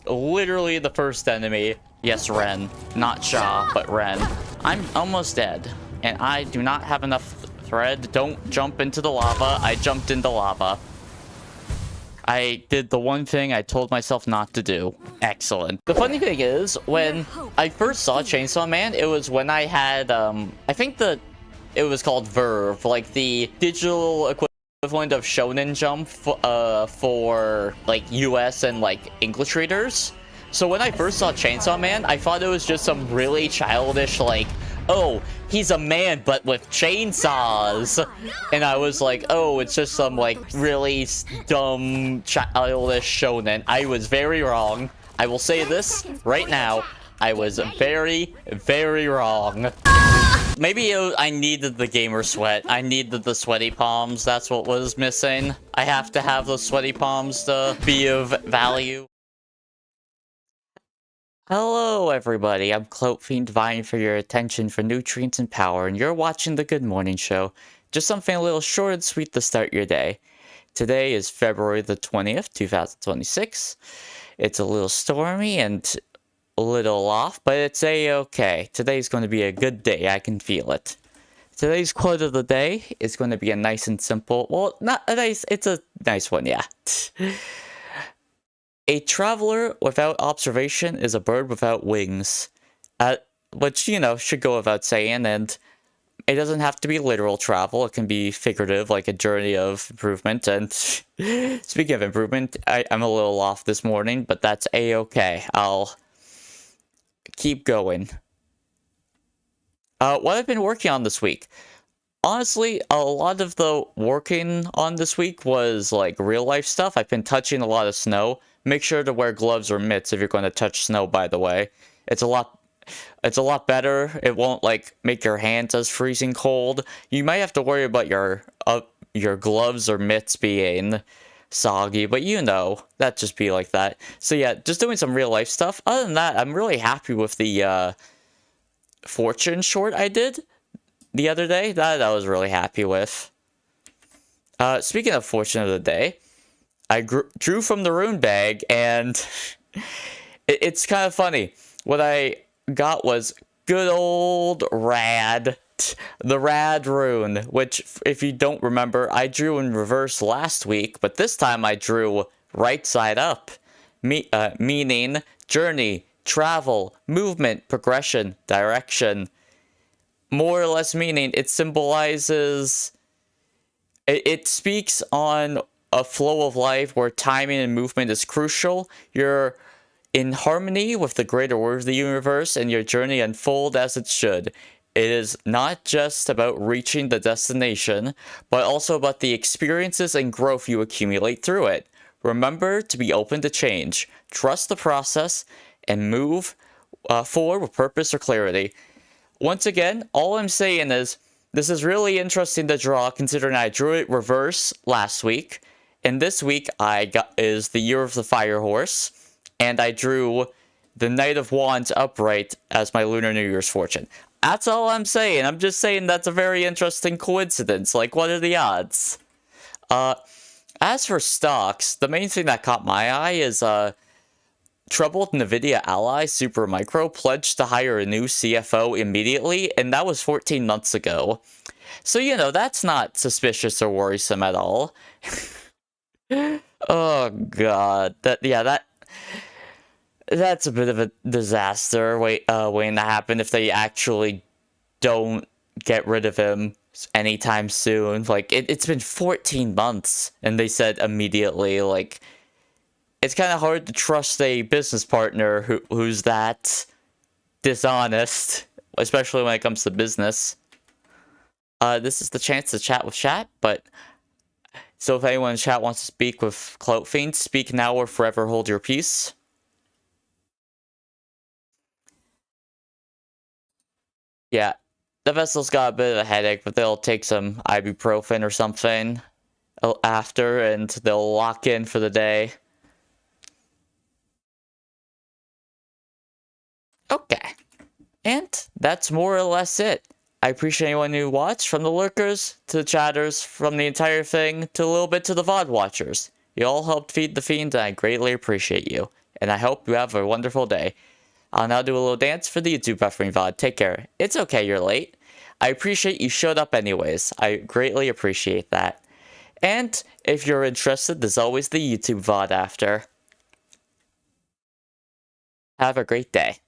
literally the first enemy. Yes, Ren. Not Sha, but Ren. I'm almost dead. And I do not have enough thread. Don't jump into the lava. I jumped into lava. I did the one thing I told myself not to do. Excellent. The funny thing is, when I first saw Chainsaw Man, it was when I had, I think it was called Verve, like the digital equivalent of Shonen Jump for like US and like English readers. So when I first saw Chainsaw Man, I thought it was just some really childish, like, oh, he's a man but with chainsaws. And I was like, oh, it's just some like really dumb childish shonen. I was very wrong. I will say this right now. I was very, very wrong. Maybe I needed the gamer sweat. I needed the sweaty palms. That's what was missing. I have to have the sweaty palms to be of value. Hello everybody, I'm Clout Fiend vying for your attention for nutrients and power, and you're watching the Good Morning Show. Just something a little short and sweet to start your day. Today is February the 20th, 2026. It's a little stormy and a little off, but it's a-okay. Today's going to be a good day, I can feel it. Today's quote of the day is going to be a nice and simple, well, not a nice, it's a nice one, yeah. A traveler without observation is a bird without wings. Which, you know, should go without saying, and it doesn't have to be literal travel. It can be figurative, like a journey of improvement. And speaking of improvement, I'm a little off this morning, but that's a-okay. I'll keep going. What I've been working on this week. Honestly, a lot of the working on this week was like real life stuff. I've been touching a lot of snow. Make sure to wear gloves or mitts if you're going to touch snow, by the way. It's a lot better. It won't like make your hands as freezing cold. You might have to worry about your gloves or mitts being soggy, but you know, that just be like that. So yeah, just doing some real life stuff. Other than that, I'm really happy with the Fortune short I did the other day. That I was really happy with. Speaking of Fortune of the day, I drew from the rune bag, and it's kind of funny. What I got was good old Rad, the Rad rune, which, if you don't remember, I drew in reverse last week, but this time I drew right side up, meaning journey, travel, movement, progression, direction. More or less meaning it symbolizes, it speaks on a flow of life where timing and movement is crucial. You're in harmony with the greater order of the universe, and your journey unfold as it should. It is not just about reaching the destination, but also about the experiences and growth you accumulate through it. Remember to be open to change, trust the process, and move forward with purpose or clarity. Once again, all I'm saying is, this is really interesting to draw, considering I drew it reverse last week. And this week, is the Year of the Fire Horse, and I drew the Knight of Wands upright as my Lunar New Year's fortune. That's all I'm saying. I'm just saying that's a very interesting coincidence. Like, what are the odds? As for stocks, the main thing that caught my eye is, troubled NVIDIA ally Supermicro pledged to hire a new CFO immediately, and that was 14 months ago. So, you know, that's not suspicious or worrisome at all. Oh god, that's a bit of a disaster waiting to happen if they actually don't get rid of him anytime soon. Like, it's been 14 months, and they said immediately. Like, it's kind of hard to trust a business partner who's that dishonest, especially when it comes to business. This is the chance to chat with chat, but so if anyone in chat wants to speak with Clout Fiend, speak now or forever hold your peace. Yeah, the vessel's got a bit of a headache, but they'll take some ibuprofen or something after, and they'll lock in for the day. Okay, and that's more or less it. I appreciate anyone who watched, from the lurkers to the chatters, from the entire thing to a little bit to the VOD watchers. You all helped feed the fiend, and I greatly appreciate you. and I hope you have a wonderful day. I'll now do a little dance for the YouTube buffering VOD. Take care. It's okay you're late. I appreciate you showed up anyways. I greatly appreciate that. And if you're interested, there's always the YouTube VOD after. Have a great day.